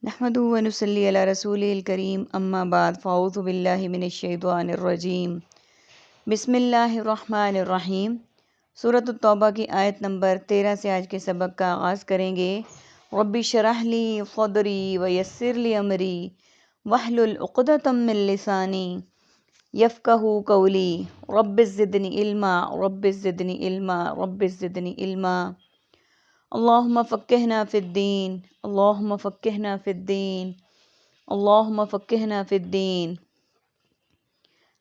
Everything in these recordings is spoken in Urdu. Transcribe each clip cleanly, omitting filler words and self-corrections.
نحمدہ و نصلی علی رسولہ الکریم اما بعد فاعوذ باللہ من الشیطان الرجیم بسم اللہ الرحمن الرحیم۔ سورۃ التوبہ کی آیت نمبر 13 سے آج کے سبق کا آغاز کریں گے۔ رب اشرح لی صدری ویسر لی امری واحلل عقدۃ من لسانی یفقہوا قولی رب زدنی علما رب زدنی علما رب زدنی علما۔ اللہم فقہنا فی الدین اللہم فقہنا فی الدین اللہم فقہنا فی الدین۔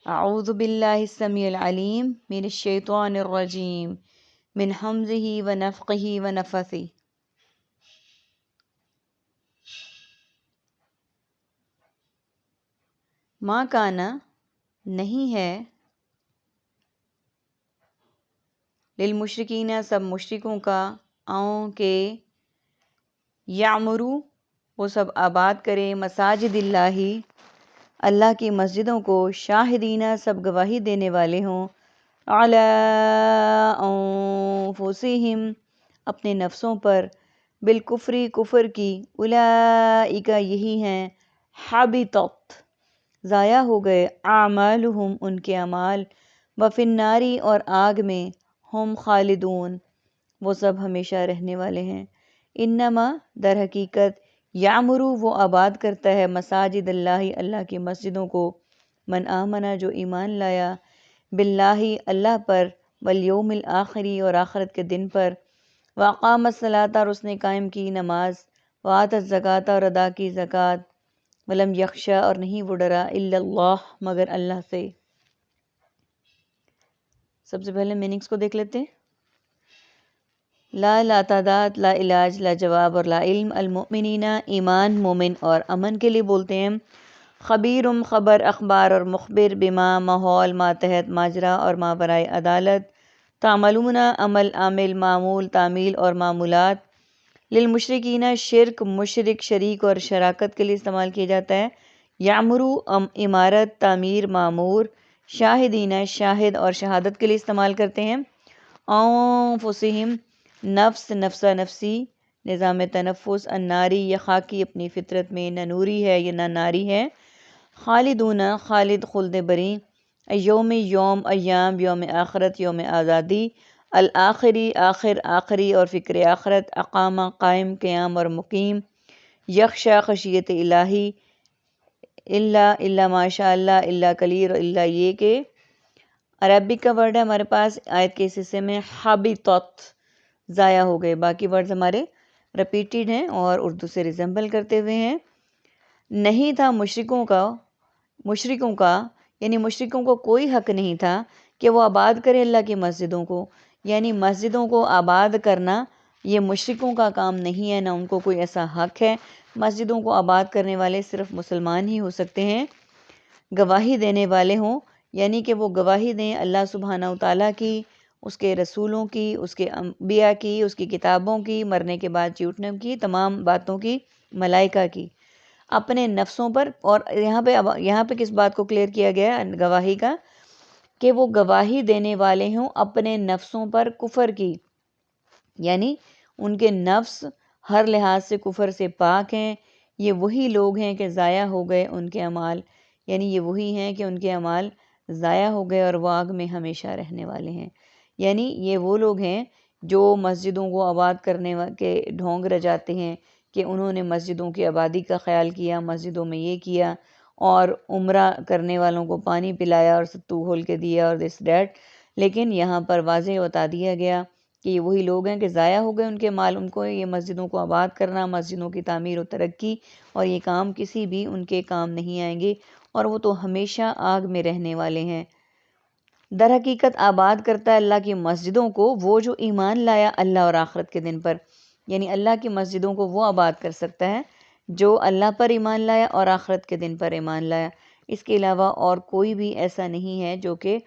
اعوذ باللہ السمیع العلیم من الشیطان الرجیم من حمزہ ونفخہ ونفثہ۔ ما کانا نہیں ہے، للمشرکین سب مشرکوں کا، کہ یعمرو وہ سب آباد کرے، مساجد اللہ اللہ کی مسجدوں کو، شاہدین سب گواہی دینے والے ہوں، علی انفسہم اپنے نفسوں پر، بالکفری کفر کی، اولئک یہی ہیں، حبطت ضائع ہو گئے، اعمالہم ان کے اعمال، وفی الناری اور آگ میں، ہم خالدون وہ سب ہمیشہ رہنے والے ہیں۔ انما در حقیقت یعمرو وہ آباد کرتا ہے، مساجد اللہ اللہ کی مسجدوں کو، من آمنا جو ایمان لایا، باللہ اللہ پر، والیوم الآخری اور آخرت کے دن پر، واقام الصلاۃ اور اس نے قائم کی نماز، وآت الزکوٰۃ اور ادا کی زکوٰۃ، ولم یخشا اور نہیں وہ ڈرا، الا اللہ مگر اللہ سے۔ سب سے پہلے میننگز کو دیکھ لیتے ہیں۔ لا تعداد، لا علاج، لا جواب اور لا علم، المؤمنین ایمان، مومن اور امن کے لیے بولتے ہیں۔ خبیرم خبر، اخبار اور مخبر، بما ماحول، ماتحت ماجرا اور ماورائے عدالت، تعملون عمل، عامل، معمول، تعمیل اور معمولات، للمشرکین شرک، مشرک، شریک اور شراکت کے لیے استعمال کیا جاتا ہے۔ یعمرو عمارت، تعمیر، معمور، شاہدین شاہد اور شہادت کے لیے استعمال کرتے ہیں۔ انفسہم نفس، نفسا نفسی، نظام تنفس، الناری یا خاکی اپنی فطرت میں، نہ نوری ہے یا نہ ناری ہے۔ خالدون خالد خلد بری، یوم یوم ایام، یوم آخرت یوم آزادی، الآخری آخر آخری اور فکر آخرت، اقامہ قائم، قیام اور مقیم، یخشا خشیت الہی، الا ماشاء اللہ، الا کلیر، الا یہ کہ عربک کا ورڈ ہے ہمارے پاس آیت کے اس حصے میں، حبطت ضائع ہو گئے، باقی ورڈز ہمارے ریپیٹیڈ ہیں اور اردو سے ریزمبل کرتے ہوئے ہیں۔ نہیں تھا مشرکوں کا یعنی مشرکوں کو کوئی حق نہیں تھا کہ وہ آباد کرے اللہ کی مسجدوں کو، یعنی مسجدوں کو آباد کرنا یہ مشرکوں کا کام نہیں ہے، نہ ان کو کوئی ایسا حق ہے۔ مسجدوں کو آباد کرنے والے صرف مسلمان ہی ہو سکتے ہیں، گواہی دینے والے ہوں، یعنی کہ وہ گواہی دیں اللہ سبحانہ وتعالیٰ کی، اس کے رسولوں کی، اس کے انبیاء کی، اس کی کتابوں کی، مرنے کے بعد جی اٹھنے کی، تمام باتوں کی، ملائکہ کی، اپنے نفسوں پر۔ اور یہاں پہ کس بات کو کلیئر کیا گیا ہے گواہی کا، کہ وہ گواہی دینے والے ہوں اپنے نفسوں پر کفر کی، یعنی ان کے نفس ہر لحاظ سے کفر سے پاک ہیں۔ یہ وہی لوگ ہیں کہ ضائع ہو گئے ان کے اعمال، یعنی یہ وہی ہیں کہ ان کے اعمال ضائع ہو گئے اور وہ آگ میں ہمیشہ رہنے والے ہیں۔ یعنی یہ وہ لوگ ہیں جو مسجدوں کو آباد کرنے کے ڈھونگ رچاتے ہیں کہ انہوں نے مسجدوں کی آبادی کا خیال کیا، مسجدوں میں یہ کیا، اور عمرہ کرنے والوں کو پانی پلایا اور ستو کھول کے دیا اور دس ڈیٹ۔ لیکن یہاں پر واضح بتا دیا گیا کہ یہ وہی لوگ ہیں کہ ضائع ہو گئے ان کے مال، ان کو یہ مسجدوں کو آباد کرنا، مسجدوں کی تعمیر و ترقی اور یہ کام کسی بھی ان کے کام نہیں آئیں گے، اور وہ تو ہمیشہ آگ میں رہنے والے ہیں۔ در حقیقت آباد کرتا ہے اللہ کی مسجدوں کو وہ جو ایمان لایا اللہ اور آخرت کے دن پر، یعنی اللہ کی مسجدوں کو وہ آباد کر سکتا ہے جو اللہ پر ایمان لایا اور آخرت کے دن پر ایمان لایا۔ اس کے علاوہ اور کوئی بھی ایسا نہیں ہے جو کہ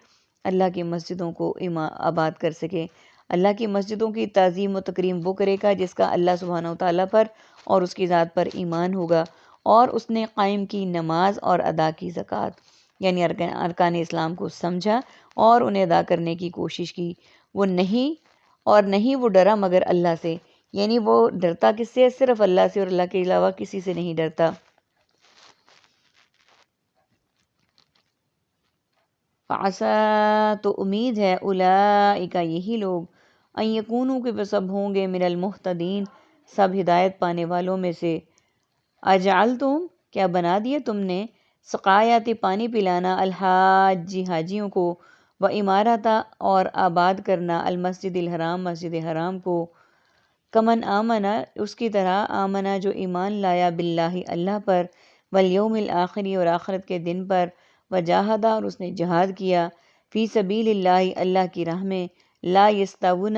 اللہ کی مسجدوں کو آباد کر سکے۔ اللہ کی مسجدوں کی تعظیم و تکریم وہ کرے گا جس کا اللہ سبحانہ وتعالیٰ پر اور اس کی ذات پر ایمان ہوگا، اور اس نے قائم کی نماز اور ادا کی زکوٰۃ، یعنی ارکان اسلام کو سمجھا اور انہیں ادا کرنے کی کوشش کی، نہیں وہ ڈرا مگر اللہ سے، یعنی وہ ڈرتا کس سے؟ صرف اللہ سے، اور اللہ کے علاوہ کسی سے نہیں ڈرتا۔ فعسا، تو امید ہے، اولئک، یہی لوگ، ان یکونوا، کہ وہ سب ہوں گے، من المہتدین، سب ہدایت پانے والوں میں سے۔ اجعلتم، کیا بنا دیا تم نے، سقایات، پانی پلانا، الحاج، حاجیوں کو، و امارتا، اور آباد کرنا، المسجد الحرام، مسجد حرام کو، کمن آمنا، اس کی طرح، آمنا جو ایمان لایا، باللہ، اللہ پر، والیوم الآخری، اور آخرت کے دن پر، وجاہدہ، اور اس نے جہاد کیا، فی سبیل اللہ، اللہ کی راہ میں، لا یستوون،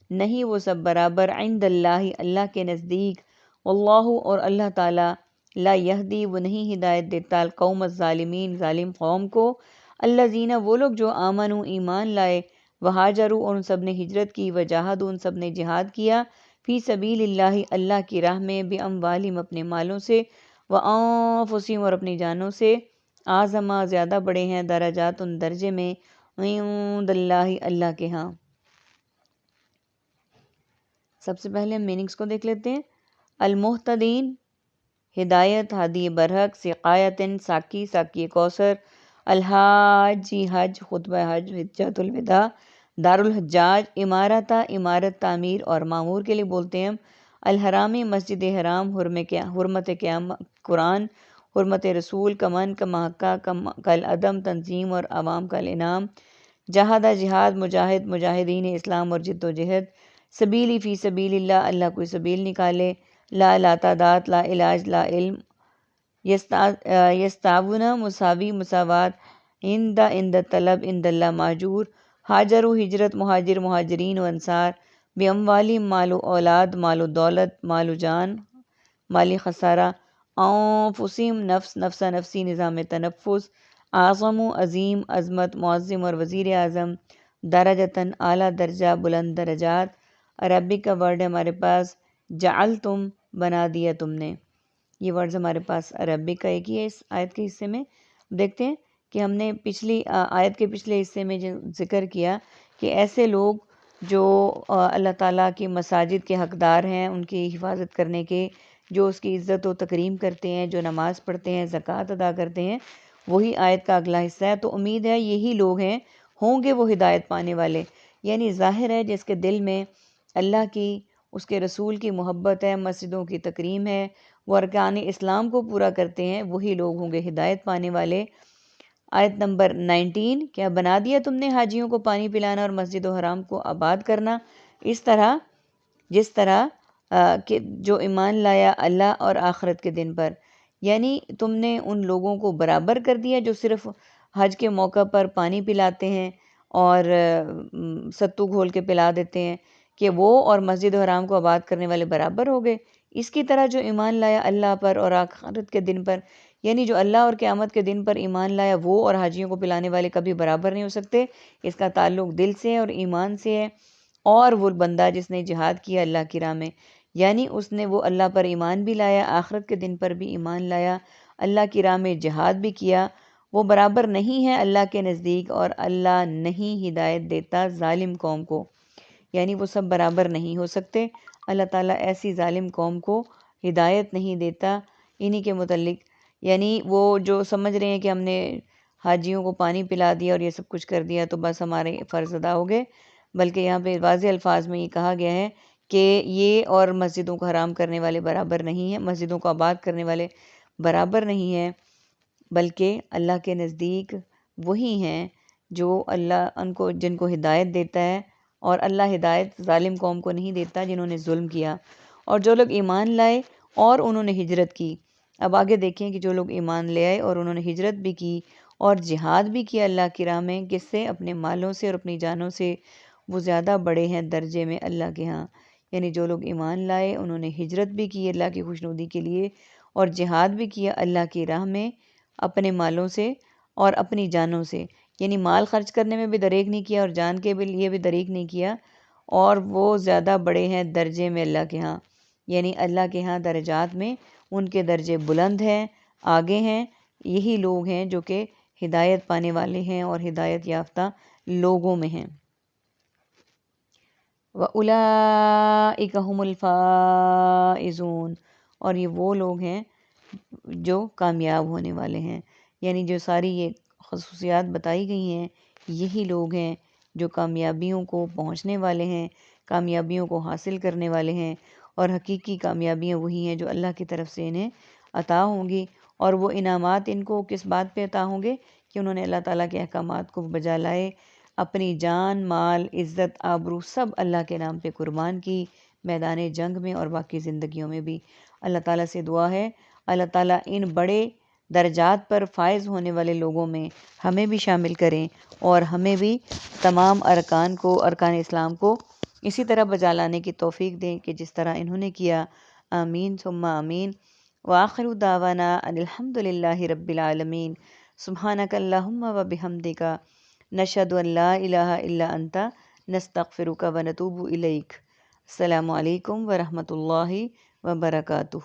نہیں وہ سب برابر، عند اللہ، اللہ کے نزدیک، واللہ، اور اللہ تعالیٰ، لا یہدی، وہ نہیں ہدایت دیتا، القوم الظالمین، ظالم قوم کو، الذین، وہ لوگ جو آمنوا، ایمان لائے، وہاجروا، اور ان سب نے ہجرت کی، وجاہدوا، ان سب نے جہاد کیا، فی سبیل اللہ، اللہ کی راہ میں، باموالہم، اپنے مالوں سے، وانفسہم، اور اپنی جانوں سے، اعظم، زیادہ بڑے ہیں، درجات، ان درجے میں، عند اللہ، اللہ کے ہاں۔ سب سے پہلے ہم میننگز کو دیکھ لیتے ہیں۔ المہتدین، ہدایت، ہادی برحق، سقایتن، ساقی، ساقی کوثر، الحاجی، حج، خطبہ حج، حجۃ الوداع، دار الحجاج، امارتا، امارت، تعمیر اور معمور کے لیے بولتے ہیں ہم، الحرامی، مسجد حرام، حرمت قرآن، حرمت رسول، کمن، کمحقہ، کل عدم، تنظیم اور عوام کا انعام، جہادہ، جہاد، مجاہد، مجاہدین اسلام اور جد و جہد، سبیلی، فی سبیل اللہ، اللہ کوئی سبیل نکالے، لا تعداد، لا علاج، لا علم، یستعون، مساوی، مساوات، عند طلب، عند اللہ ماجور، ہاجرو، ہجرت، مہاجر، مہاجرین و انصار، باموالہم، مال و اولاد، مال و دولت، مال و جان، مالی خسارہ، انفسہم، نفس، نفسا، نفسی، نظام تنفس، اعظم، عظیم، عظمت، معظم اور وزیر اعظم، درجتاً، اعلیٰ درجہ، بلند درجات، عربی کا ورڈ ہے ہمارے پاس، جعلتم، بنا دیا تم نے، یہ ورڈز ہمارے پاس عربی کا ایک ہی ہے اس آیت کے حصے میں۔ دیکھتے ہیں کہ ہم نے پچھلی آیت کے پچھلے حصے میں جو ذکر کیا کہ ایسے لوگ جو اللہ تعالیٰ کی مساجد کے حقدار ہیں، ان کی حفاظت کرنے کے، جو اس کی عزت و تکریم کرتے ہیں، جو نماز پڑھتے ہیں، زکوٰۃ ادا کرتے ہیں، وہی آیت کا اگلا حصہ ہے۔ تو امید ہے یہی لوگ ہیں، ہوں گے وہ ہدایت پانے والے، یعنی ظاہر ہے جس کے دل میں اللہ کی، اس کے رسول کی محبت ہے، مسجدوں کی تکریم ہے، وہ ارکان اسلام کو پورا کرتے ہیں، وہی لوگ ہوں گے ہدایت پانے والے۔ آیت نمبر 19، کیا بنا دیا تم نے حاجیوں کو پانی پلانا اور مسجد و حرام کو آباد کرنا، اس طرح جس طرح کہ جو ایمان لایا اللہ اور آخرت کے دن پر، یعنی تم نے ان لوگوں کو برابر کر دیا جو صرف حج کے موقع پر پانی پلاتے ہیں اور ستو گھول کے پلا دیتے ہیں، کہ وہ اور مسجد حرام کو آباد کرنے والے برابر ہو گئے۔ اس کی طرح جو ایمان لایا اللہ پر اور آخرت کے دن پر، یعنی جو اللہ اور قیامت کے دن پر ایمان لایا، وہ اور حاجیوں کو پلانے والے کبھی برابر نہیں ہو سکتے۔ اس کا تعلق دل سے اور ایمان سے ہے۔ اور وہ بندہ جس نے جہاد کیا اللہ کی راہ میں، یعنی اس نے وہ اللہ پر ایمان بھی لایا، آخرت کے دن پر بھی ایمان لایا، اللہ کی راہ میں جہاد بھی کیا، وہ برابر نہیں ہے اللہ کے نزدیک، اور اللہ نہیں ہدایت دیتا ظالم قوم کو، یعنی وہ سب برابر نہیں ہو سکتے۔ اللہ تعالیٰ ایسی ظالم قوم کو ہدایت نہیں دیتا۔ انہی کے متعلق، یعنی وہ جو سمجھ رہے ہیں کہ ہم نے حاجیوں کو پانی پلا دیا اور یہ سب کچھ کر دیا تو بس ہمارے فرض ادا ہو گئے، بلکہ یہاں پہ واضح الفاظ میں یہ کہا گیا ہے کہ یہ اور مسجدوں کو حرام کرنے والے برابر نہیں ہیں، مسجدوں کو آباد کرنے والے برابر نہیں ہیں، بلکہ اللہ کے نزدیک وہی ہیں جو اللہ جن کو ہدایت دیتا ہے، اور اللہ ہدایت ظالم قوم کو نہیں دیتا جنہوں نے ظلم کیا۔ اور جو لوگ ایمان لائے اور انہوں نے ہجرت کی، اب آگے دیکھیں کہ جو لوگ ایمان لے آئے اور انہوں نے ہجرت بھی کی اور جہاد بھی کیا اللہ کی راہ میں، کس سے؟ اپنے مالوں سے اور اپنی جانوں سے، وہ زیادہ بڑے ہیں درجے میں اللہ کے ہاں۔ یعنی جو لوگ ایمان لائے، انہوں نے ہجرت بھی کی اللہ کی خوشنودی کے لیے، اور جہاد بھی کیا اللہ کی راہ میں اپنے مالوں سے اور اپنی جانوں سے، یعنی مال خرچ کرنے میں بھی دریغ نہیں کیا اور جان کے لیے بھی دریغ نہیں کیا، اور وہ زیادہ بڑے ہیں درجے میں اللہ کے ہاں، یعنی اللہ کے ہاں درجات میں ان کے درجے بلند ہیں، آگے ہیں۔ یہی لوگ ہیں جو کہ ہدایت پانے والے ہیں اور ہدایت یافتہ لوگوں میں ہیں۔ وَأُولَئِكَ هُمُ الْفَائِزُونَ، اور یہ وہ لوگ ہیں جو کامیاب ہونے والے ہیں. یعنی جو ساری یہ خصوصیات بتائی گئی ہیں یہی لوگ ہیں جو کامیابیوں کو پہنچنے والے ہیں، کامیابیوں کو حاصل کرنے والے ہیں، اور حقیقی کامیابیاں وہی ہیں جو اللہ کی طرف سے انہیں عطا ہوں گی. اور وہ انعامات ان کو کس بات پہ عطا ہوں گے کہ انہوں نے اللہ تعالیٰ کے احکامات کو بجا لائے، اپنی جان، مال، عزت، آبرو سب اللہ کے نام پہ قربان کی، میدان جنگ میں اور باقی زندگیوں میں بھی. اللہ تعالیٰ سے دعا ہے اللہ تعالیٰ ان بڑے درجات پر فائز ہونے والے لوگوں میں ہمیں بھی شامل کریں، اور ہمیں بھی تمام ارکان اسلام کو اسی طرح بجا لانے کی توفیق دیں کہ جس طرح انہوں نے کیا. آمین ثم آمین. وآخر دعوانا ان الحمد للہ رب العالمین. سبحانک اللہم و بحمدک نشہد ان لا الہ الا انت نستغفرک و نتوب الیک. السلام علیکم ورحمۃ اللہ وبرکاتہ.